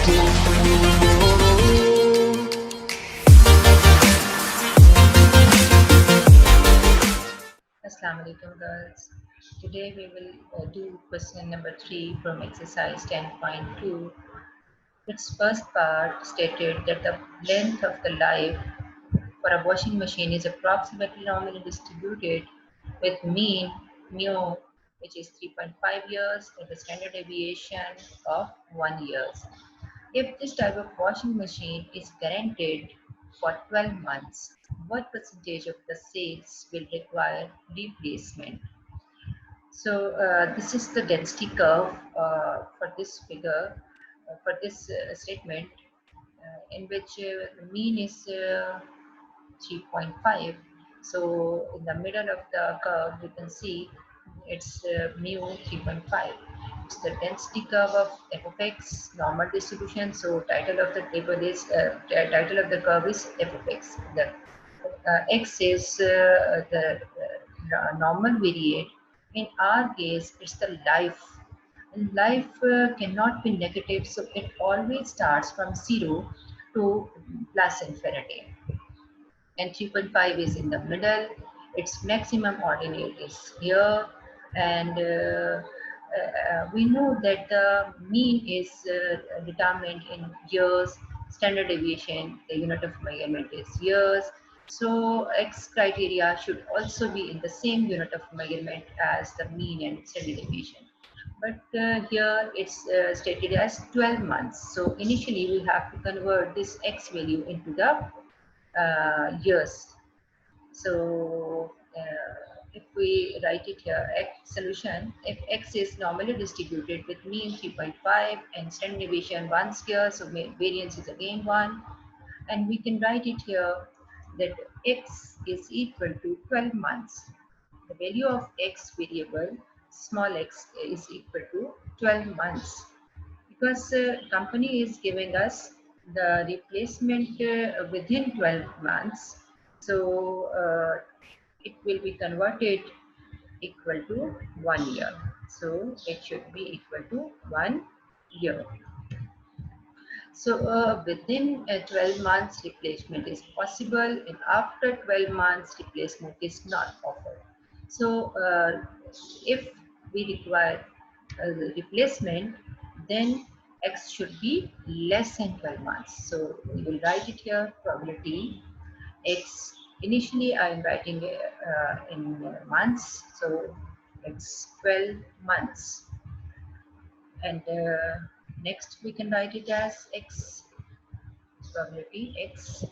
Assalamu alaikum girls. Today we will do question number 3 from exercise 10.2. Its first part stated that the length of the life for a washing machine is approximately normally distributed with mean mu, which is 3.5 years, and the standard deviation of 1 year. If this type of washing machine is guaranteed for 12 months, what percentage of the sales will require replacement? So this is the density curve for this figure, for this statement, in which the mean is 3.5. So in the middle of the curve, you can see it's mu 3.5. It's the density curve of f of x, normal distribution. So title of the table is title of the curve is f of x. The x is the normal variate. In our case, it's the life. And life cannot be negative, so it always starts from 0 to plus infinity. And 3.5 is in the middle. Its maximum ordinate is here, and we know that the mean is determined in years. Standard deviation, the unit of measurement is years. So x criteria should also be in the same unit of measurement as the mean and standard deviation. But here it's stated as 12 months. So initially we have to convert this x value into the years. So if we write it here, x solution, if x is normally distributed with mean 3.5 and standard deviation 1 square, so variance is again 1, and we can write it here that x is equal to 12 months. The value of x variable, small x, is equal to 12 months, because company is giving us the replacement within 12 months. So it will be converted equal to 1 year. So it should be equal to 1 year. So within 12 months replacement is possible, and after 12 months replacement is not offered. So if we require a replacement, then x should be less than 12 months. So we will write it here, probability x. Initially I am writing in months, so it's 12 months. And next we can write it as x, probability x.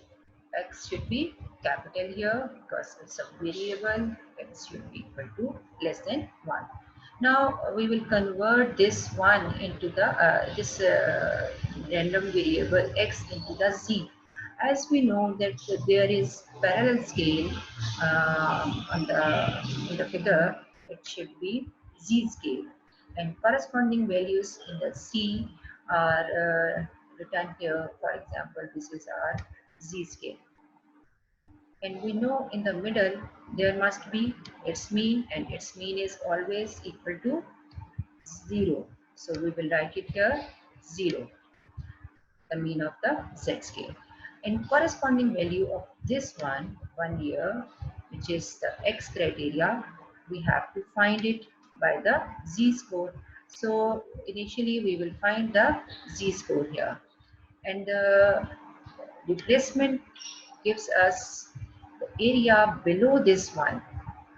X should be capital here because it's a variable. X should be equal to less than 1. Now we will convert this 1 into the this random variable x into the z. As we know that there is parallel scale in the figure, it should be z scale, and corresponding values in the c are written here. For example, this is our z scale, and we know in the middle there must be its mean, and its mean is always equal to 0. So we will write it here 0, the mean of the z scale, and corresponding value of this 1 year, which is the x criteria, we have to find it by the z score. So initially we will find the z score here, and the replacement gives us the area below this one,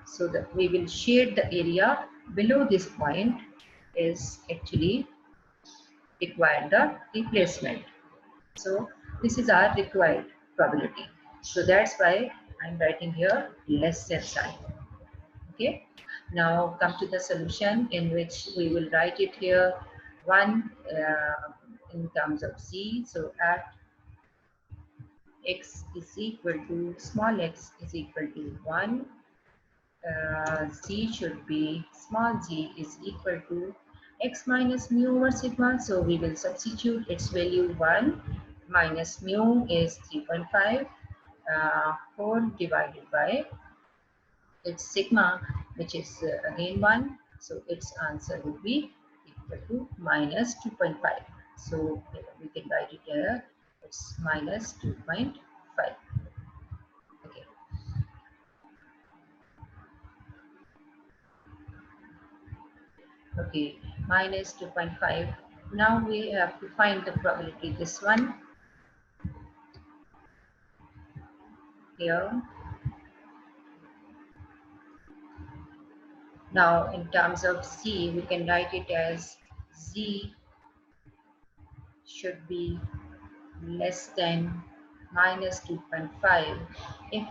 so that we will shade the area below this point is actually required the replacement. So this is our required probability. So that's why I'm writing here less than sign. Okay. Now come to the solution, in which we will write it here 1 in terms of z. So at x is equal to, small x is equal to 1, z should be, small z is equal to x minus mu over sigma. So we will substitute its value 1 minus mu is 3.5 whole divided by its sigma, which is again 1. So its answer would be equal to minus 2.5. So we can write it here. It's minus 2.5. Okay. Okay, minus 2.5. Now we have to find the probability. This one here. Now in terms of Z, we can write it as Z should be less than minus 2.5 if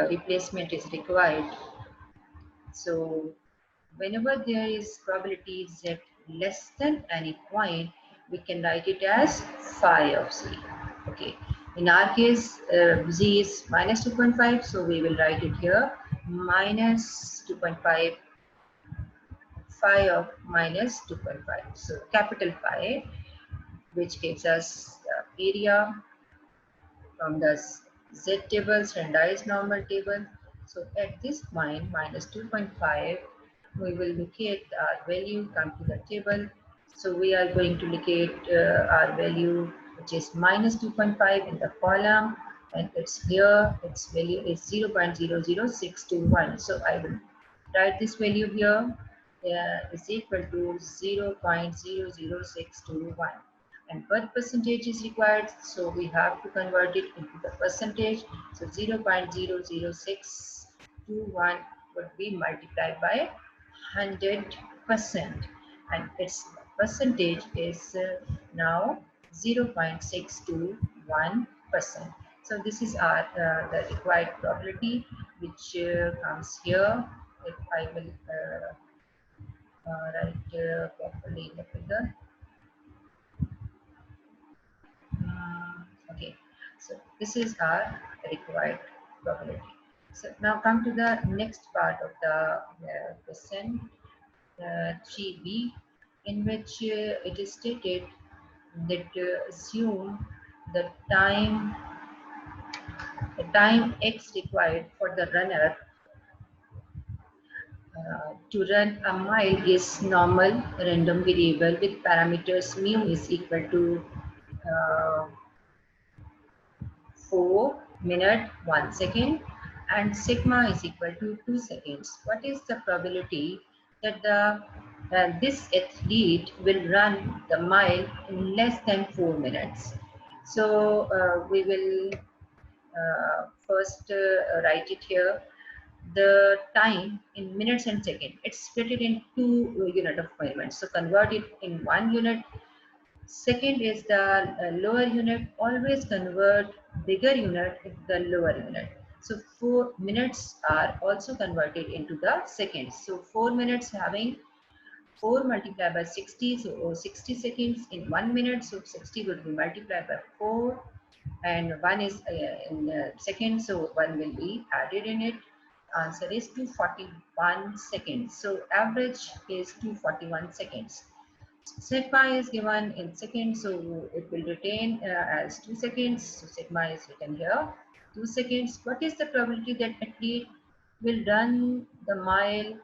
replacement is required. So whenever there is probability Z less than any point, we can write it as phi of Z. Okay. In our case, Z is minus 2.5, so we will write it here minus 2.5 phi of minus 2.5. So capital Phi, which gives us the area from the Z table, standardized normal table. So at this point, minus 2.5, we will locate our value, come to the table. So we are going to locate our value, which is minus 2.5 in the column, and it's here, its value is 0.00621. So I will write this value here, is equal to 0.00621. And what percentage is required, so we have to convert it into the percentage. So 0.00621 would be multiplied by 100%, and its percentage is now 0.621%. So this is our the required probability, which comes here. If I will write properly in the figure. Okay, so this is our required probability. So now come to the next part of the question, 3b, in which it is stated that assume the time x required for the runner to run a mile is normal random variable with parameters mu is equal to uh, 4 minute 1 second and sigma is equal to 2 seconds. What is the probability that this athlete will run the mile in less than 4 minutes? So we will first write it here. The time in minutes and seconds, it's split it in two unit of measurement. So convert it in 1 unit. Second is the lower unit. Always convert bigger unit in the lower unit. So 4 minutes are also converted into the seconds. So 4 minutes having 4 multiplied by 60, so 60 seconds in 1 minute. So 60 would be multiplied by 4, and 1 is in seconds, so 1 will be added in it. Answer is 241 seconds. So average is 241 seconds. Sigma is given in seconds, so it will retain as 2 seconds. So sigma is written here, 2 seconds. What is the probability that athlete will run the mile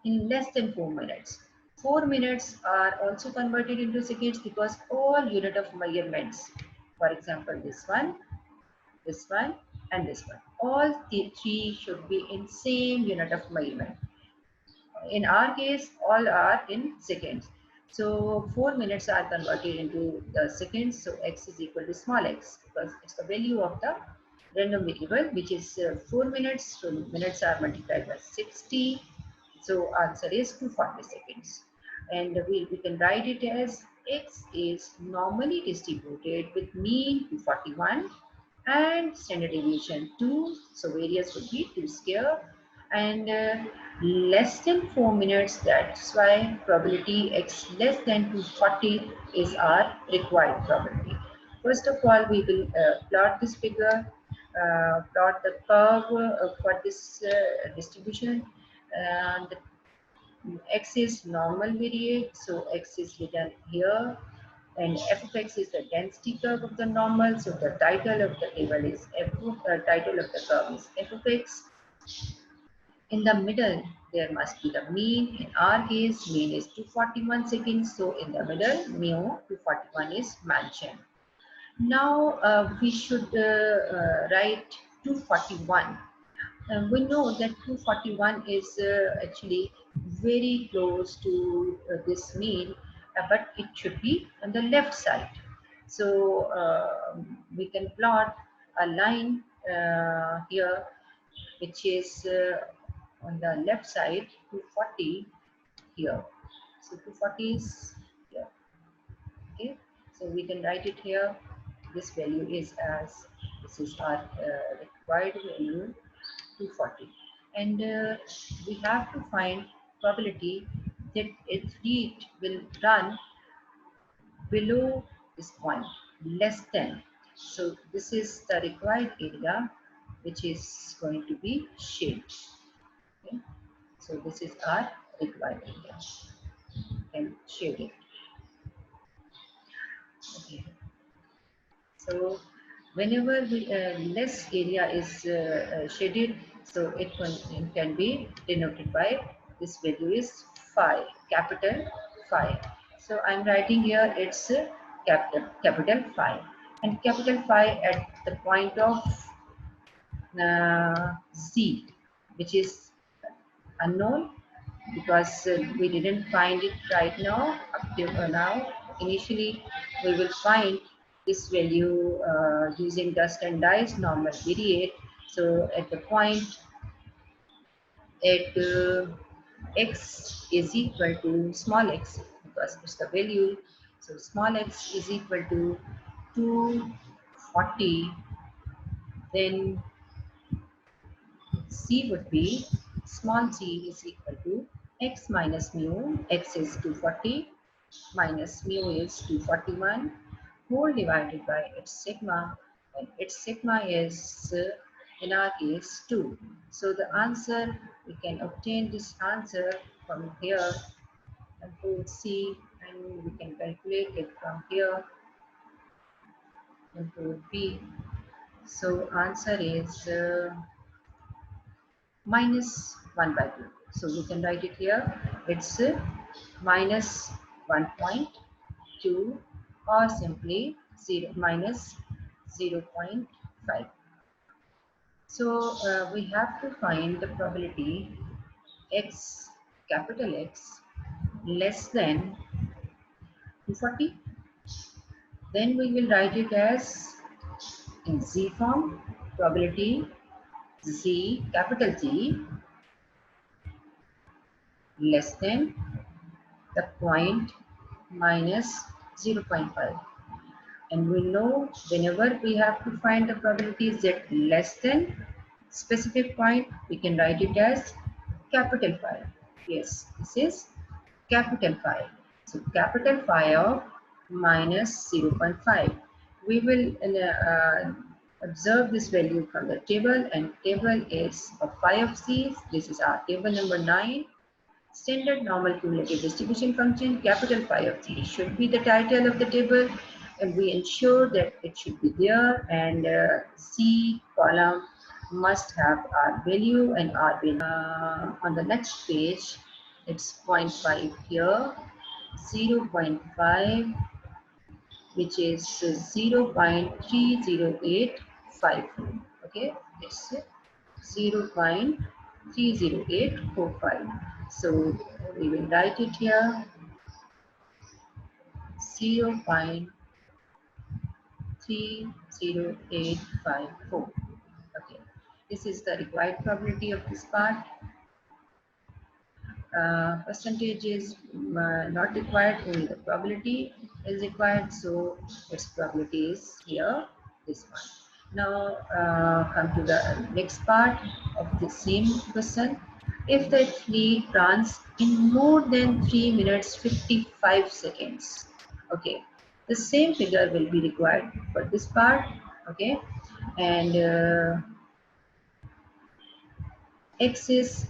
in less than 4 minutes? 4 minutes are also converted into seconds because all unit of measurements, for example, this one, and this one, all three should be in same unit of measurement. In our case, all are in seconds. So 4 minutes are converted into the seconds. So x is equal to small x because it's the value of the random variable, which is 4 minutes. So minutes are multiplied by 60. So answer is 240 seconds. And we can write it as x is normally distributed with mean 241 and standard deviation 2. So variance would be 2 square, and less than 4 minutes. That's why probability x less than 240 is our required probability. First of all, we will plot this figure, plot the curve for this distribution, and x is normal variate, so x is written here, and f of x is the density curve of the normal. So the title of the table is title of the curve is f of x. In the middle, there must be the mean. In our case, mean is 241 seconds. So in the middle, mu 241 is mentioned. Now we should write 241. We know that 241 is actually very close to this mean, but it should be on the left side. So we can plot a line here which is on the left side, 240 here. So 240 is here. Okay, so we can write it here. This value is as this is our required value 240, and we have to find probability that its heat will run below this point, less than. So this is the required area which is going to be shaped. Okay? So this is our required area and shade it. Okay. So whenever less area is shaded, so it can be denoted by this value is phi, capital phi. So I'm writing here it's capital phi, and capital phi at the point of C, which is unknown because we didn't find it right now up to now. Initially we will find this value using dust and dice normal variate. So at the point at x is equal to small x, because it's the value, so small x is equal to 240, then C would be small c is equal to x minus mu, x is 240 minus mu is 241 whole divided by its sigma, and its sigma is in our case 2. So the answer, we can obtain this answer from here, control C, and we can calculate it from here, control B. So answer is minus 1 by 2. So we can write it here. It's minus 1.2 or simply 0 minus 0.5. So we have to find the probability x, capital X, less than 240. Then we will write it as in Z form, probability Z, capital Z, less than the point minus 0.5. And we know whenever we have to find the probability z less than specific point, we can write it as capital phi. Yes, this is capital phi. So capital phi of minus 0.5. We will observe this value from the table, and table is of phi of c. This is our table number 9. Standard normal cumulative distribution function, capital phi of t should be the title of the table, and we ensure that it should be there, and C column must have our value and our value. On the next page, it's 0.5 here, 0.5, which is 0.30854. Okay, it's 0.30845. So we will write it here, 0.30854. Okay, this is the required probability of this part. Percentage is not required, only the probability is required. So its probability is here, this one. Now come to the next part of the same question. If the athlete runs in more than 3 minutes 55 seconds, okay, the same figure will be required for this part, okay, and x is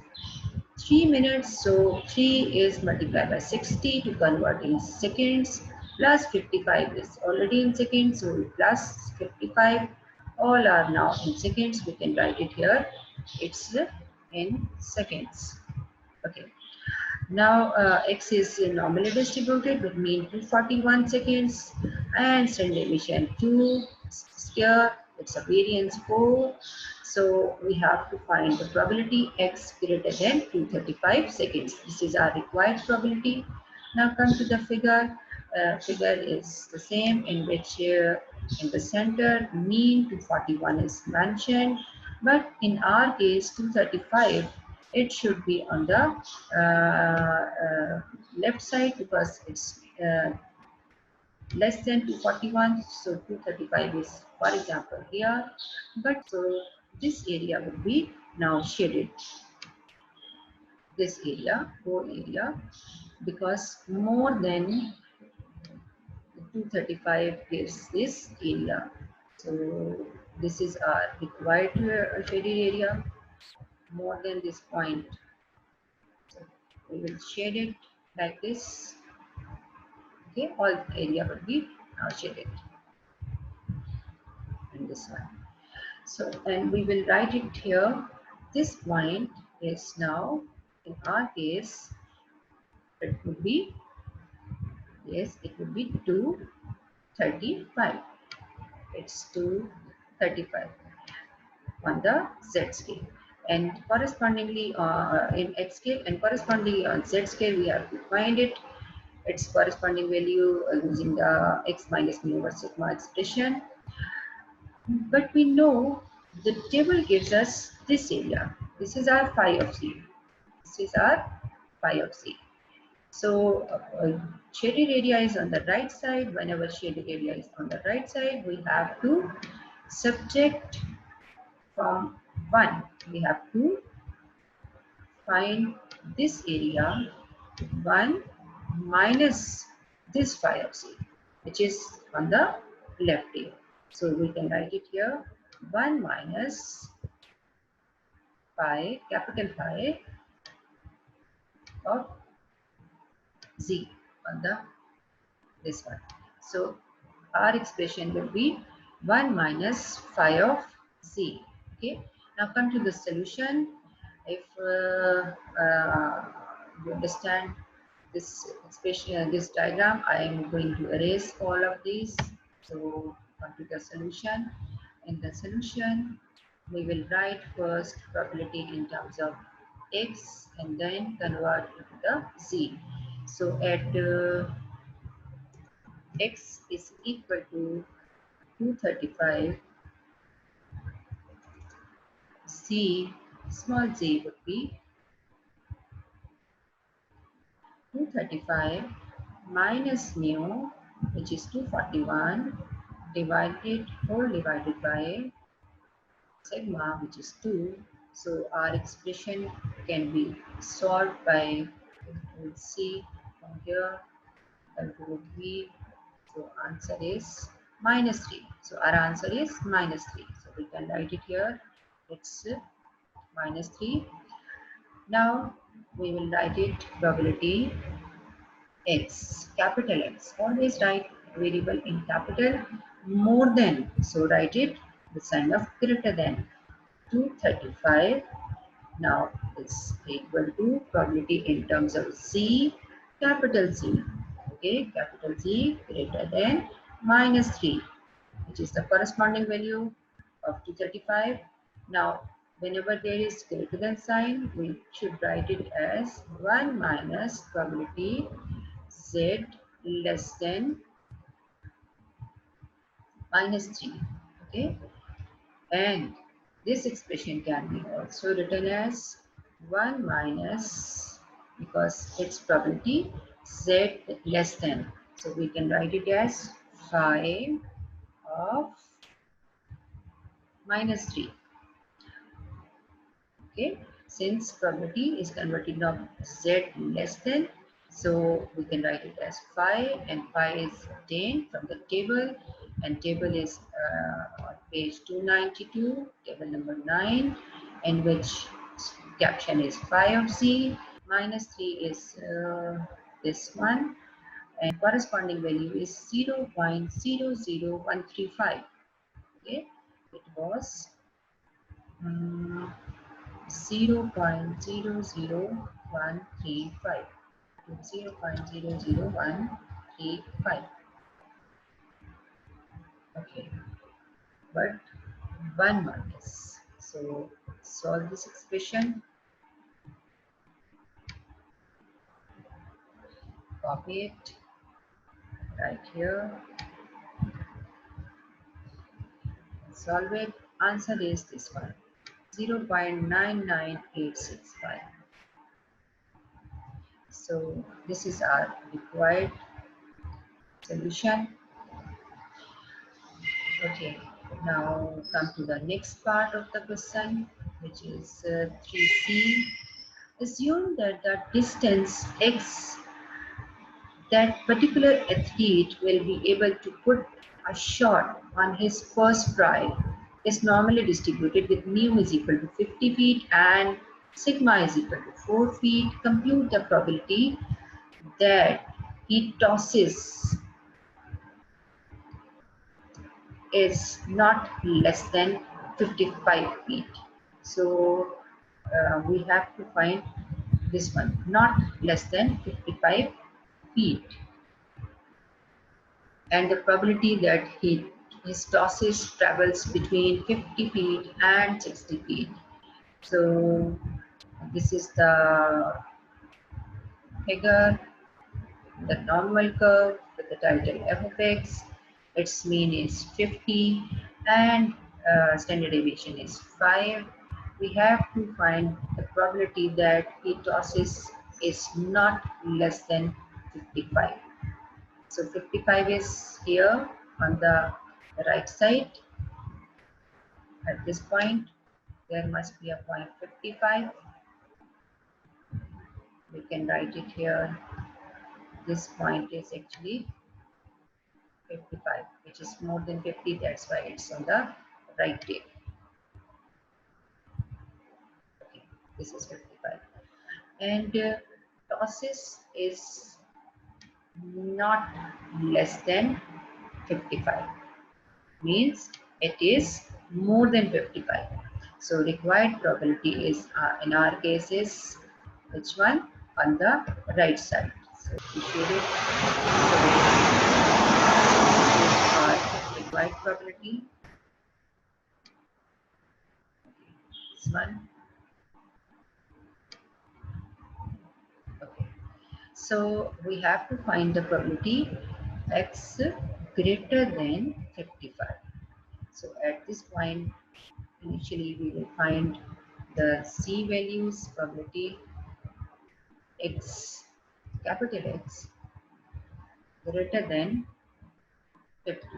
3 minutes, so 3 is multiplied by 60 to convert in seconds, plus 55 is already in seconds, so plus 55, all are now in seconds. We can write it here, it's in seconds. Okay. Now X is normally distributed with mean 241 seconds and standard deviation 2 square. It's a variance 4. So we have to find the probability X greater than 235 seconds. This is our required probability. Now come to the figure. Figure is the same in which in the center mean 241 is mentioned, but in our case 235, it should be on the left side because it's less than 241, so 235 is, for example, here. But so this area will be now shaded, this area, whole area, because more than 235 gives this area. So this is our required shaded area, more than this point. So we will shade it like this. Okay, all area will be now shaded in this one. So, and we will write it here. This point is now, in our case, it would be, yes, it would be 235. It's 235 on the Z scale. And correspondingly in X scale and correspondingly on Z scale, we have to find it, its corresponding value using the X minus mu over sigma expression. But we know the table gives us this area. This is our phi of C. This is our phi of C. So shaded area is on the right side. Whenever shaded area is on the right side, we have to subtract from 1. We have to find this area 1 minus this phi of C, which is on the left here. So we can write it here 1 minus phi, capital phi of Z on the this one. So our expression will be 1 minus phi of Z. Okay. Now come to the solution. If you understand this expression, this diagram, I am going to erase all of these. So come to the solution. In the solution, we will write first probability in terms of X and then convert it to the Z. So at X is equal to 235, Z, small z would be 235 minus mu, which is 241, whole divided by sigma, which is 2. So our expression can be solved by control C from here, control V. So answer is minus 3. So our answer is minus 3. So we can write it here. It's minus 3. Now we will write it probability X, capital X. Always write variable in capital, more than. So write it the sign of greater than 235. Now it's equal to probability in terms of Z, capital Z. Okay, capital Z greater than minus 3, which is the corresponding value of 235. Now, whenever there is greater than sign, we should write it as 1 minus probability Z less than minus 3. Okay, and this expression can be also written as 1 minus, because its probability Z less than. So we can write it as phi of minus 3. Okay, since probability is converted of Z less than, so we can write it as phi, and phi is obtained from the table, and table is on page 292, table number 9, in which caption is phi of Z, minus 3 is this one, and corresponding value is 0.00135. Okay, it was 0.00 135. 0.00135. Okay, but 1 minus. So solve this expression, copy it right here, solve it. Answer is this one, 0.99865. So this is our required solution. Okay, now come to the next part of the question, which is 3C. Assume that the distance x that particular athlete will be able to put a shot on his first try is normally distributed with mu is equal to 50 feet and sigma is equal to 4 feet. Compute the probability that he tosses is not less than 55 feet. So we have to find this one, not less than 55 feet. And the probability that his tosses travels between 50 feet and 60 feet. So this is the figure, the normal curve with the title f of x. Its mean is 50 and standard deviation is 5. We have to find the probability that he tosses is not less than 55. So 55 is here on the right side. At this point, there must be a point 55. We can write it here. This point is actually 55, which is more than 50. That's why it's on the right tail. Okay, this is 55. And tosses is not less than 55. Means it is more than 55. So required probability is in our case is which one? On the right side. So we should it. So our required probability. This one. Okay. So we have to find the probability x greater than 55. So at this point, initially we will find the C values, probability x, capital X, greater than 55.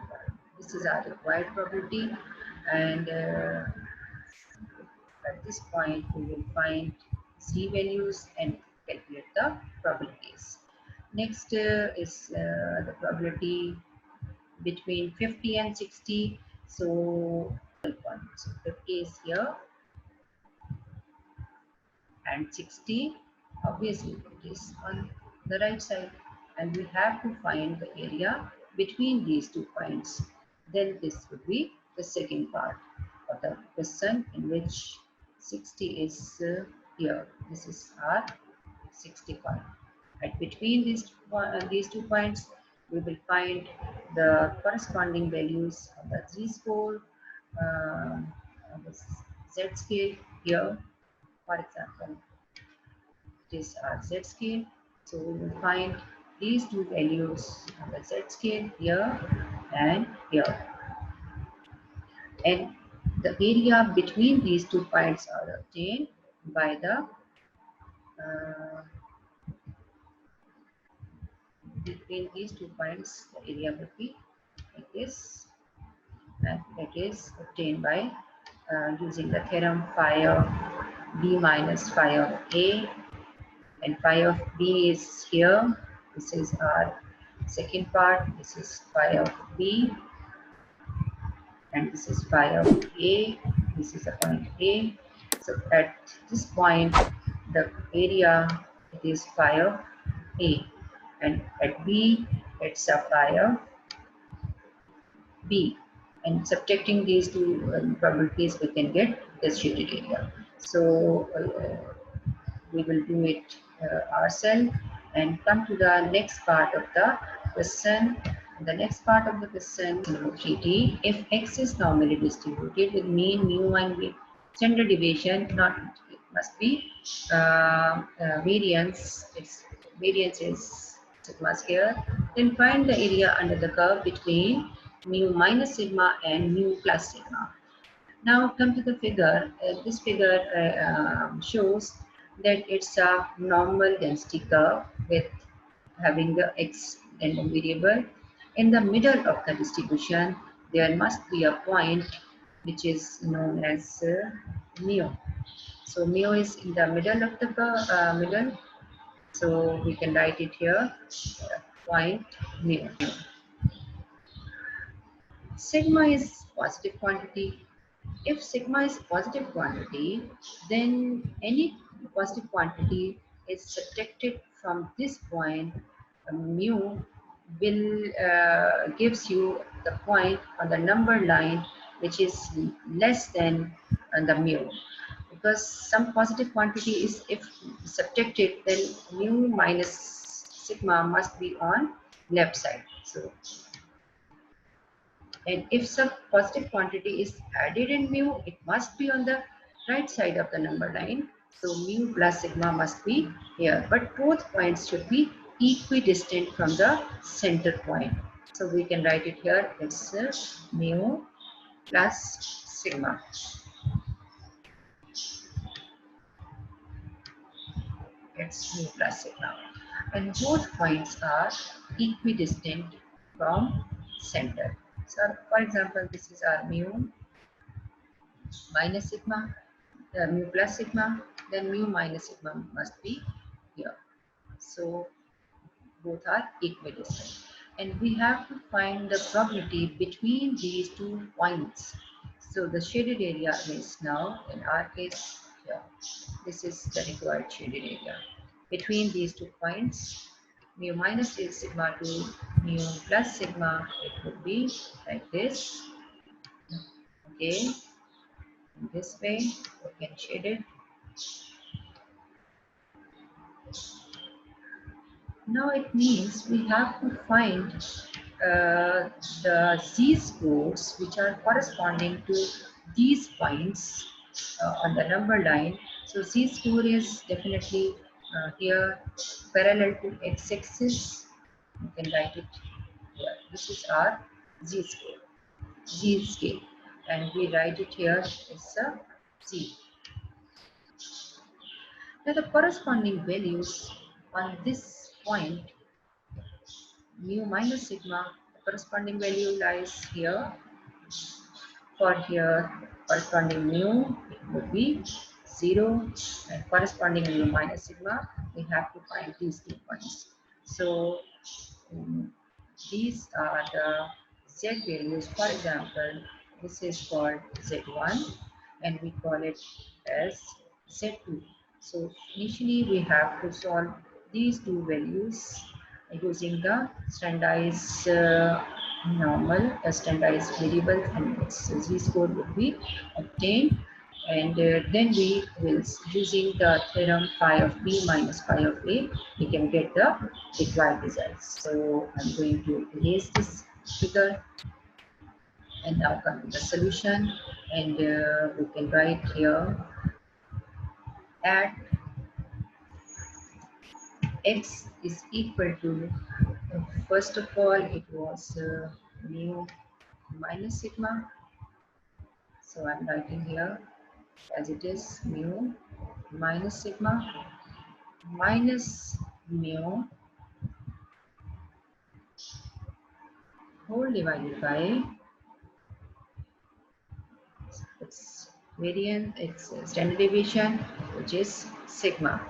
This is our required probability, and at this point we will find C values and calculate the probabilities. Next is the probability between 50 and 60. So 50 is here and 60 obviously it is on the right side, and we have to find the area between these 2 points. Then this would be the second part of the question, in which 60 is here. This is our 65. And between these 2 points, we will find the corresponding values of the z-score, the z scale here. For example, it is our z scale. So we will find these 2 values on the z scale here and here. And the area between these 2 points are obtained by the between these 2 points, the area would be like this, and it is obtained by using the theorem phi of b minus phi of a, and phi of b is here. This is our second part. This is phi of b, and this is phi of a. This is a point a. So at this point, the area it is phi of a, and at b it's a phi of b. And subtracting these 2 probabilities, we can get the shaded area. So we will do it ourselves and come to the next part of the question. The next part of the question, number 3D, if X is normally distributed with mean, mu, and standard deviation, not it must be variance. Its variance is sigma square. Then find the area under the curve between mu minus sigma and mu plus sigma. Now come to the figure. This figure shows that it's a normal density curve with having the x random variable. In the middle of the distribution, there must be a point which is known as mu. So mu is in the middle of the middle. So we can write it here, point mu. Sigma is positive quantity. If sigma is positive quantity, then any positive quantity is subtracted from this point, mu will gives you the point on the number line which is less than the mu. Because some positive quantity is if subtracted, then mu minus sigma must be on left side. So, and if some positive quantity is added in mu, it must be on the right side of the number line. So mu plus sigma must be here. But both points should be equidistant from the center point. So we can write it here. It's mu plus sigma. It's mu plus sigma. And both points are equidistant from center. So for example, this is our mu minus sigma, mu plus sigma, then mu minus sigma must be here. So both are equidistant. And we have to find the probability between these 2 points. So the shaded area is now, in our case, here. This is the required shaded area. Between these 2 points, mu minus sigma to mu plus sigma, it would be like this. Okay. In this way, we can shade it. Now it means we have to find the z-scores which are corresponding to these points on the number line. So z-score is definitely here parallel to x-axis. You can write it here. This is our z-score, z-scale, and we write it here as a z. Now the corresponding values on this point, mu minus sigma, the corresponding value lies here. For here, corresponding mu, it would be 0, and corresponding mu minus sigma, we have to find these 2 points. So these are the z values. For example, this is called z1 and we call it as z2. So initially we have to solve these 2 values using the standardized standardized variables, and its z-score would be obtained, and then we will, using the theorem phi of b minus phi of a, we can get the required results. So I'm going to erase this figure and now come to the solution, and we can write here at x is equal to, first of all it was mu minus sigma. So I'm writing here as it is mu minus sigma minus mu whole divided by its variance, its standard deviation, which is sigma.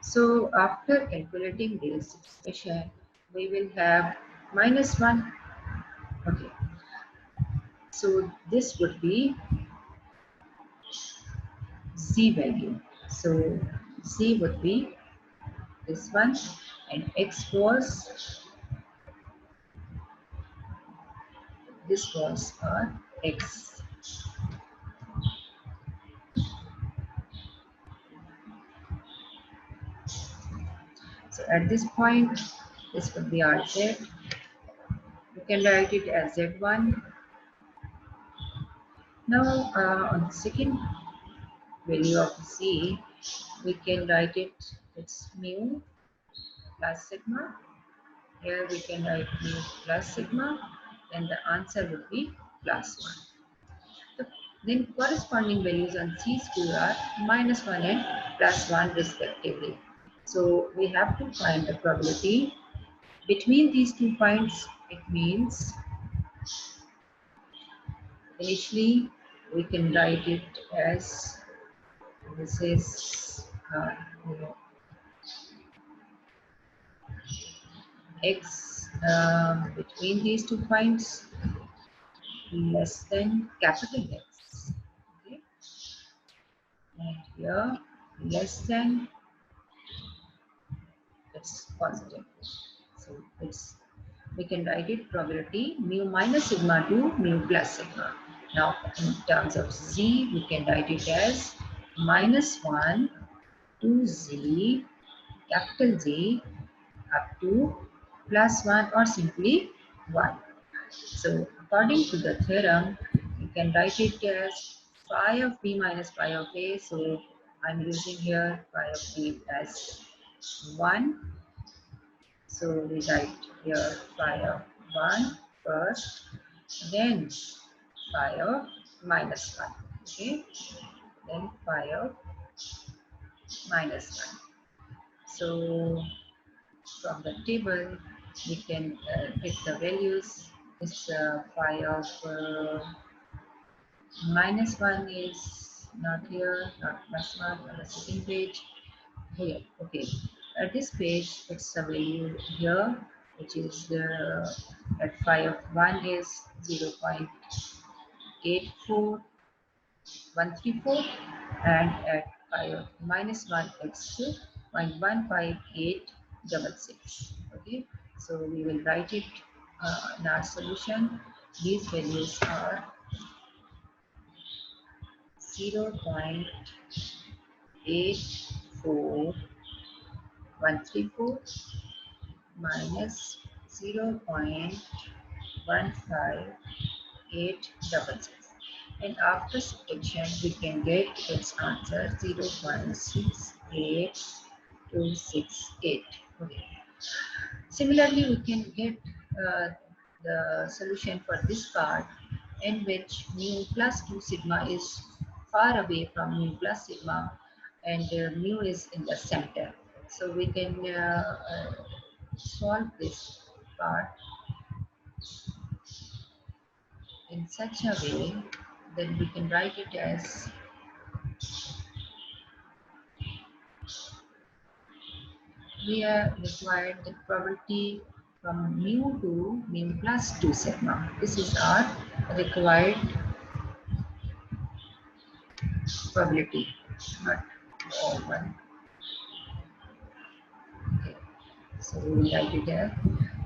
So after calculating this expression, we will have minus 1. Okay. So this would be z value. So z would be this one, and x was, this was our x. At this point, this will be our z. We can write it as z1. Now, on the second value of z, we can write it, it's mu plus sigma. Here we can write mu plus sigma, and the answer would be plus 1. So then corresponding values on C square are -1 and +1 respectively. So we have to find the probability between these 2 points. It means initially we can write it as this is you know, x between these 2 points less than capital X. Okay, and here less than, it's positive. So it's, we can write it probability mu minus sigma to mu plus sigma. Now in terms of z, we can write it as -1 to z, capital Z, up to +1 or simply 1. So according to the theorem, you can write it as phi of b minus phi of a. So I'm using here phi of b as 1. So we write here phi of 1 first, then phi of -1. Okay, then phi of -1. So from the table, we can get the values. This phi of -1 is not here, not +1 on the second page. Here, okay. At this page, it's a value here, which is at phi of 1 is 0.84134, and at phi of -1 it's 0.15866. Okay, so we will write it in our solution. These values are 0.84134 minus 0.15866, and after subtraction we can get its answer 0.68268. Okay. Similarly, we can get the solution for this part, in which mu plus 2 sigma is far away from mu plus sigma, and mu is in the center. So we can solve this part in such a way that we can write it as we are required the probability from mu to mu plus 2 sigma. This is our required probability, not all one. Okay. So we write it there.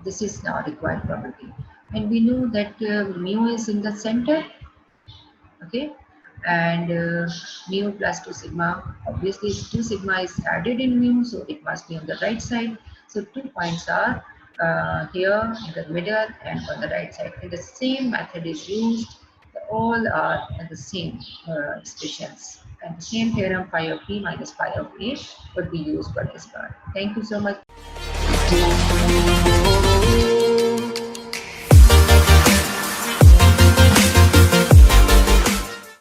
This is now required probability, and we know that mu is in the center. Okay, and mu plus 2 sigma. Obviously, 2 sigma is added in mu, so it must be on the right side. So 2 points are here in the middle and on the right side. And the same method is used. All are the same expressions. And the same theorem phi of p minus phi of a would be used for this part. Thank you so much.